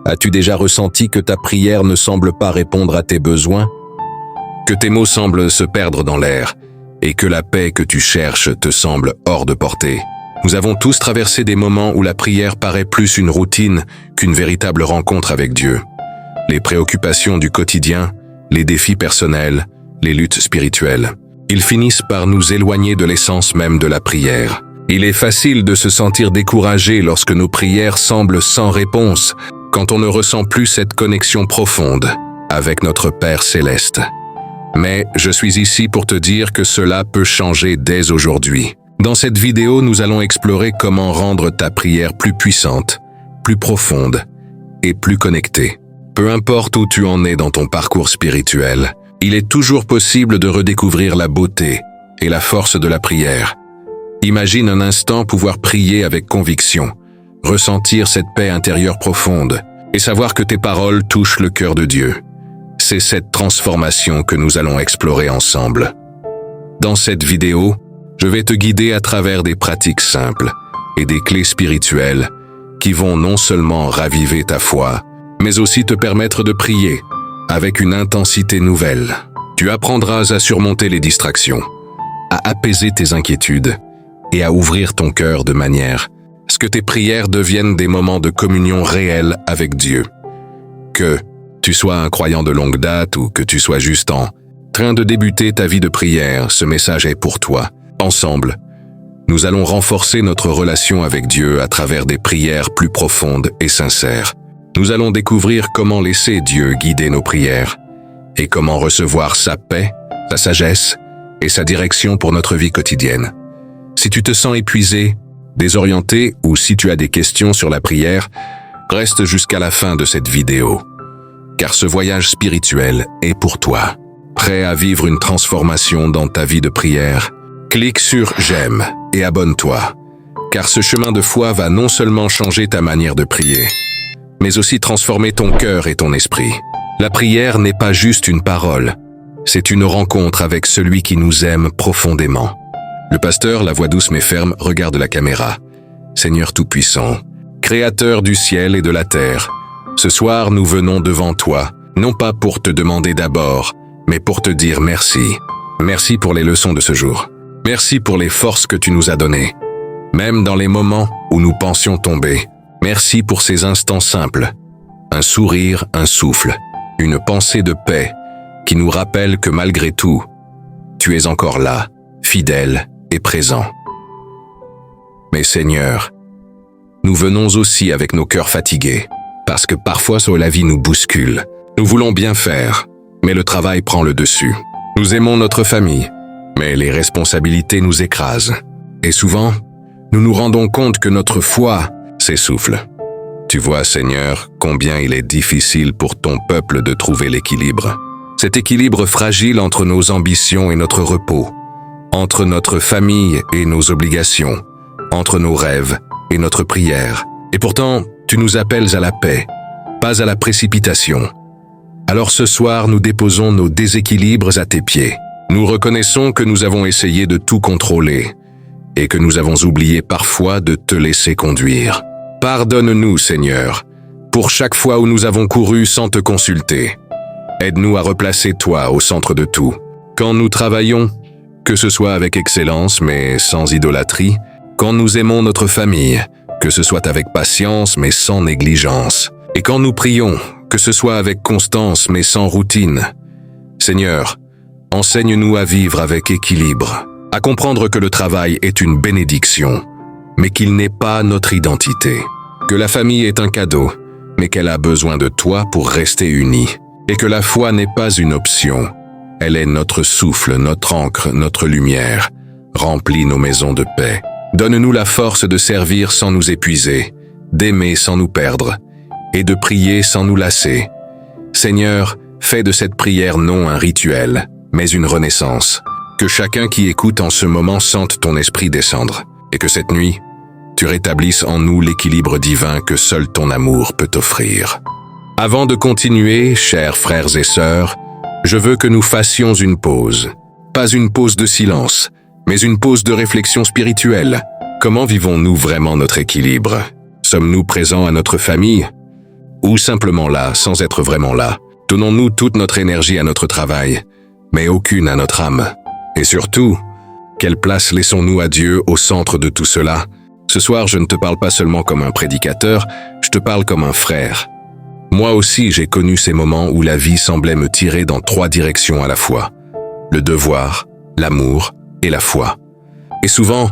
As-tu déjà ressenti que ta prière ne semble pas répondre à tes besoins? Que tes mots semblent se perdre dans l'air et que la paix que tu cherches te semble hors de portée? Nous avons tous traversé des moments où la prière paraît plus une routine qu'une véritable rencontre avec Dieu. Les préoccupations du quotidien, les défis personnels, les luttes spirituelles, ils finissent par nous éloigner de l'essence même de la prière. Il est facile de se sentir découragé lorsque nos prières semblent sans réponse, quand on ne ressent plus cette connexion profonde avec notre Père céleste. Mais je suis ici pour te dire que cela peut changer dès aujourd'hui. Dans cette vidéo, nous allons explorer comment rendre ta prière plus puissante, plus profonde et plus connectée. Peu importe où tu en es dans ton parcours spirituel, il est toujours possible de redécouvrir la beauté et la force de la prière. Imagine un instant pouvoir prier avec conviction, ressentir cette paix intérieure profonde et savoir que tes paroles touchent le cœur de Dieu. C'est cette transformation que nous allons explorer ensemble. Dans cette vidéo, je vais te guider à travers des pratiques simples et des clés spirituelles qui vont non seulement raviver ta foi, mais aussi te permettre de prier avec une intensité nouvelle. Tu apprendras à surmonter les distractions, à apaiser tes inquiétudes et à ouvrir ton cœur de manière à ce que tes prières deviennent des moments de communion réelle avec Dieu. Que tu sois un croyant de longue date ou que tu sois juste en train de débuter ta vie de prière, ce message est pour toi. Ensemble, nous allons renforcer notre relation avec Dieu à travers des prières plus profondes et sincères. Nous allons découvrir comment laisser Dieu guider nos prières et comment recevoir sa paix, sa sagesse et sa direction pour notre vie quotidienne. Si tu te sens épuisé, désorienté ou si tu as des questions sur la prière, reste jusqu'à la fin de cette vidéo, car ce voyage spirituel est pour toi. Prêt à vivre une transformation dans ta vie de prière? Clique sur « J'aime » et abonne-toi, car ce chemin de foi va non seulement changer ta manière de prier, mais aussi transformer ton cœur et ton esprit. La prière n'est pas juste une parole, c'est une rencontre avec celui qui nous aime profondément. Le pasteur, la voix douce mais ferme, regarde la caméra. Seigneur Tout-Puissant, Créateur du ciel et de la terre, ce soir nous venons devant toi, non pas pour te demander d'abord, mais pour te dire merci. Merci pour les leçons de ce jour. Merci pour les forces que tu nous as données, même dans les moments où nous pensions tomber. Merci pour ces instants simples, un sourire, un souffle, une pensée de paix qui nous rappelle que malgré tout, tu es encore là, fidèle et présent. Mais Seigneur, nous venons aussi avec nos cœurs fatigués, parce que parfois la vie nous bouscule. Nous voulons bien faire, mais le travail prend le dessus. Nous aimons notre famille, mais les responsabilités nous écrasent. Et souvent, nous nous rendons compte que notre foi s'essouffle. Tu vois, Seigneur, combien il est difficile pour ton peuple de trouver l'équilibre. Cet équilibre fragile entre nos ambitions et notre repos, entre notre famille et nos obligations, entre nos rêves et notre prière. Et pourtant, tu nous appelles à la paix, pas à la précipitation. Alors ce soir, nous déposons nos déséquilibres à tes pieds. Nous reconnaissons que nous avons essayé de tout contrôler et que nous avons oublié parfois de te laisser conduire. Pardonne-nous, Seigneur, pour chaque fois où nous avons couru sans te consulter. Aide-nous à replacer toi au centre de tout. Quand nous travaillons, que ce soit avec excellence mais sans idolâtrie, quand nous aimons notre famille, que ce soit avec patience mais sans négligence, et quand nous prions, que ce soit avec constance mais sans routine. Seigneur, enseigne-nous à vivre avec équilibre, à comprendre que le travail est une bénédiction, mais qu'il n'est pas notre identité, que la famille est un cadeau, mais qu'elle a besoin de toi pour rester unie, et que la foi n'est pas une option, elle est notre souffle, notre encre, notre lumière, remplit nos maisons de paix. Donne-nous la force de servir sans nous épuiser, d'aimer sans nous perdre, et de prier sans nous lasser. Seigneur, fais de cette prière non un rituel, mais une renaissance. Que chacun qui écoute en ce moment sente ton esprit descendre, et que cette nuit, tu rétablisses en nous l'équilibre divin que seul ton amour peut offrir. Avant de continuer, chers frères et sœurs, je veux que nous fassions une pause. Pas une pause de silence, mais une pause de réflexion spirituelle. Comment vivons-nous vraiment notre équilibre? Sommes-nous présents à notre famille? ou simplement là, sans être vraiment là. Donnons-nous toute notre énergie à notre travail, mais aucune à notre âme. Et surtout, quelle place laissons-nous à Dieu au centre de tout cela? Ce soir, je ne te parle pas seulement comme un prédicateur, je te parle comme un frère. Moi aussi, j'ai connu ces moments où la vie semblait me tirer dans 3 directions à la fois. Le devoir, l'amour et la foi. Et souvent,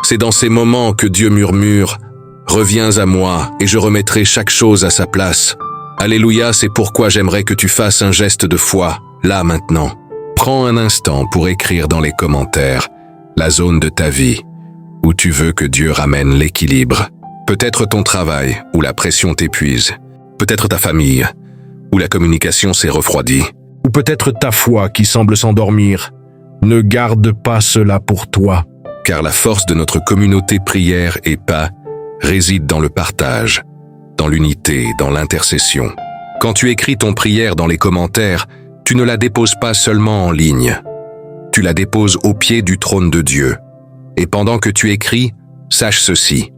c'est dans ces moments que Dieu murmure « Reviens à moi et je remettrai chaque chose à sa place. » Alléluia, c'est pourquoi j'aimerais que tu fasses un geste de foi, là maintenant. Prends un instant pour écrire dans les commentaires la zone de ta vie où tu veux que Dieu ramène l'équilibre. Peut-être ton travail où la pression t'épuise. Peut-être ta famille où la communication s'est refroidie. Ou peut-être ta foi qui semble s'endormir. Ne garde pas cela pour toi. Car la force de notre communauté prière et pas réside dans le partage, dans l'unité, dans l'intercession. Quand tu écris ton prière dans les commentaires, tu ne la déposes pas seulement en ligne. Tu la déposes au pied du trône de Dieu. Et pendant que tu écris, sache ceci.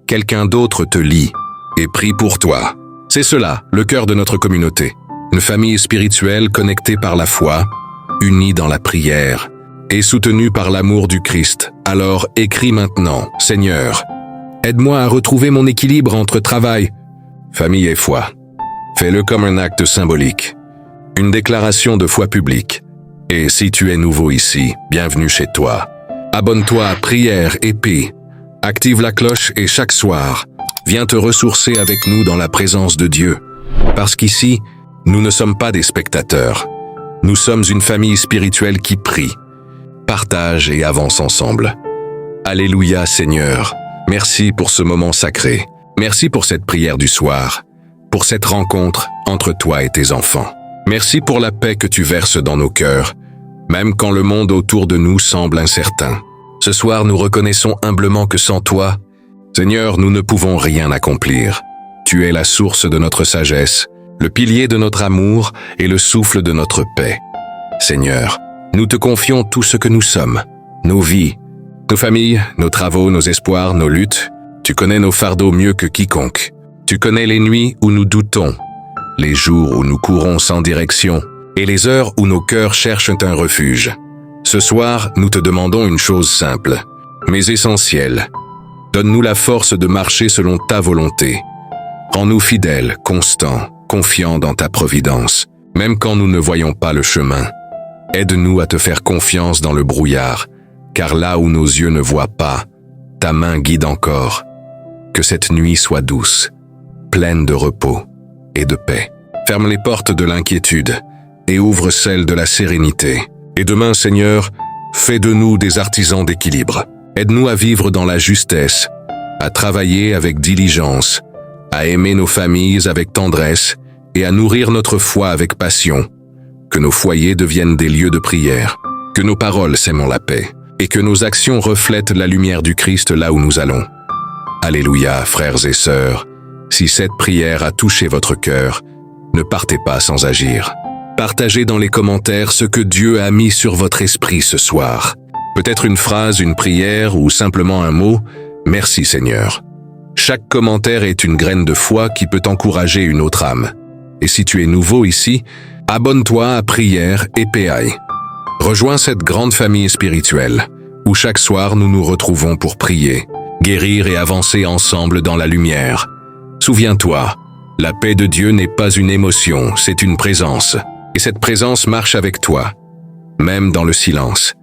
Quelqu'un d'autre te lit et prie pour toi. C'est cela, le cœur de notre communauté. Une famille spirituelle connectée par la foi, unie dans la prière et soutenue par l'amour du Christ. Alors écris maintenant, Seigneur, aide-moi à retrouver mon équilibre entre travail, famille et foi. Fais-le comme un acte symbolique, une déclaration de foi publique. Et si tu es nouveau ici, bienvenue chez toi. Abonne-toi à Prière et Paix. Active la cloche et chaque soir, viens te ressourcer avec nous dans la présence de Dieu. Parce qu'ici, nous ne sommes pas des spectateurs. Nous sommes une famille spirituelle qui prie, partage et avance ensemble. Alléluia Seigneur, merci pour ce moment sacré. Merci pour cette prière du soir, pour cette rencontre entre toi et tes enfants. Merci pour la paix que tu verses dans nos cœurs, même quand le monde autour de nous semble incertain. Ce soir, nous reconnaissons humblement que sans toi, Seigneur, nous ne pouvons rien accomplir. Tu es la source de notre sagesse, le pilier de notre amour et le souffle de notre paix. Seigneur, nous te confions tout ce que nous sommes, nos vies, nos familles, nos travaux, nos espoirs, nos luttes. Tu connais nos fardeaux mieux que quiconque. Tu connais les nuits où nous doutons, les jours où nous courons sans direction et les heures où nos cœurs cherchent un refuge. Ce soir, nous te demandons une chose simple, mais essentielle. Donne-nous la force de marcher selon ta volonté. Rends-nous fidèles, constants, confiants dans ta providence, même quand nous ne voyons pas le chemin. Aide-nous à te faire confiance dans le brouillard, car là où nos yeux ne voient pas, ta main guide encore. Que cette nuit soit douce, pleine de repos et de paix. Ferme les portes de l'inquiétude et ouvre celles de la sérénité. Et demain, Seigneur, fais de nous des artisans d'équilibre. Aide-nous à vivre dans la justesse, à travailler avec diligence, à aimer nos familles avec tendresse et à nourrir notre foi avec passion. Que nos foyers deviennent des lieux de prière, que nos paroles sèment la paix et que nos actions reflètent la lumière du Christ là où nous allons. Alléluia, frères et sœurs, si cette prière a touché votre cœur, ne partez pas sans agir. Partagez dans les commentaires ce que Dieu a mis sur votre esprit ce soir. Peut-être une phrase, une prière ou simplement un mot « Merci Seigneur ». Chaque commentaire est une graine de foi qui peut encourager une autre âme. Et si tu es nouveau ici, abonne-toi à Prière et PI. Rejoins cette grande famille spirituelle, où chaque soir nous nous retrouvons pour prier, guérir et avancer ensemble dans la lumière. Souviens-toi, la paix de Dieu n'est pas une émotion, c'est une présence. Et cette présence marche avec toi, même dans le silence.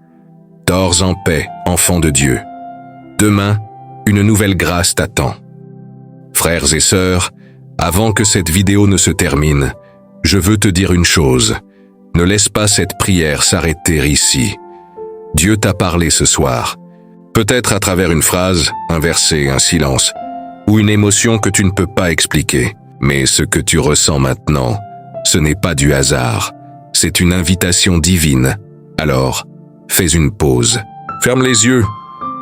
Dors en paix, enfant de Dieu. Demain, une nouvelle grâce t'attend. Frères et sœurs, avant que cette vidéo ne se termine, je veux te dire une chose. Ne laisse pas cette prière s'arrêter ici. Dieu t'a parlé ce soir. Peut-être à travers une phrase, un verset, un silence, ou une émotion que tu ne peux pas expliquer. Mais ce que tu ressens maintenant, ce n'est pas du hasard. C'est une invitation divine. Alors, fais une pause. Ferme les yeux.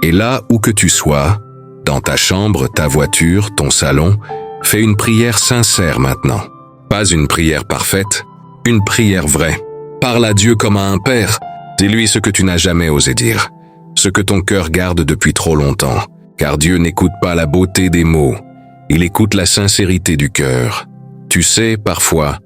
Et là où que tu sois, dans ta chambre, ta voiture, ton salon, fais une prière sincère maintenant. Pas une prière parfaite, une prière vraie. Parle à Dieu comme à un père. Dis-lui ce que tu n'as jamais osé dire, ce que ton cœur garde depuis trop longtemps. Car Dieu n'écoute pas la beauté des mots, il écoute la sincérité du cœur. Tu sais, parfois,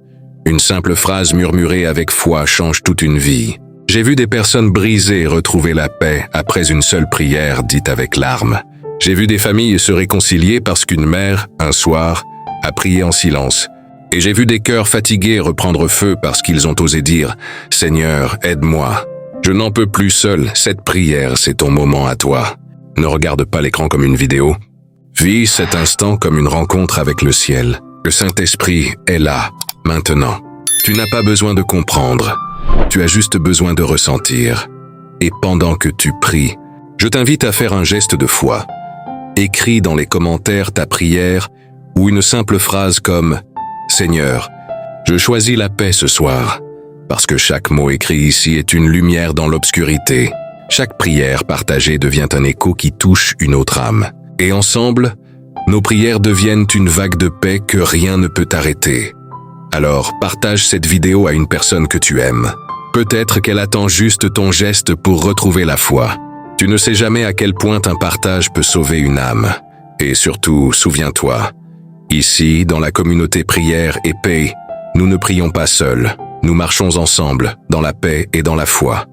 une simple phrase murmurée avec foi change toute une vie. J'ai vu des personnes brisées retrouver la paix après une seule prière dite avec larmes. J'ai vu des familles se réconcilier parce qu'une mère, un soir, a prié en silence. Et j'ai vu des cœurs fatigués reprendre feu parce qu'ils ont osé dire « Seigneur, aide-moi ». Je n'en peux plus seul, cette prière, c'est ton moment à toi. Ne regarde pas l'écran comme une vidéo. Vis cet instant comme une rencontre avec le ciel. Le Saint-Esprit est là, maintenant. Tu n'as pas besoin de comprendre. Tu as juste besoin de ressentir. Et pendant que tu pries, je t'invite à faire un geste de foi. Écris dans les commentaires ta prière ou une simple phrase comme « Seigneur, je choisis la paix ce soir ». Parce que chaque mot écrit ici est une lumière dans l'obscurité. Chaque prière partagée devient un écho qui touche une autre âme. Et ensemble, nos prières deviennent une vague de paix que rien ne peut arrêter. Alors, partage cette vidéo à une personne que tu aimes. Peut-être qu'elle attend juste ton geste pour retrouver la foi. Tu ne sais jamais à quel point un partage peut sauver une âme. Et surtout, souviens-toi, ici, dans la communauté Prière et Paix, nous ne prions pas seuls. Nous marchons ensemble, dans la paix et dans la foi.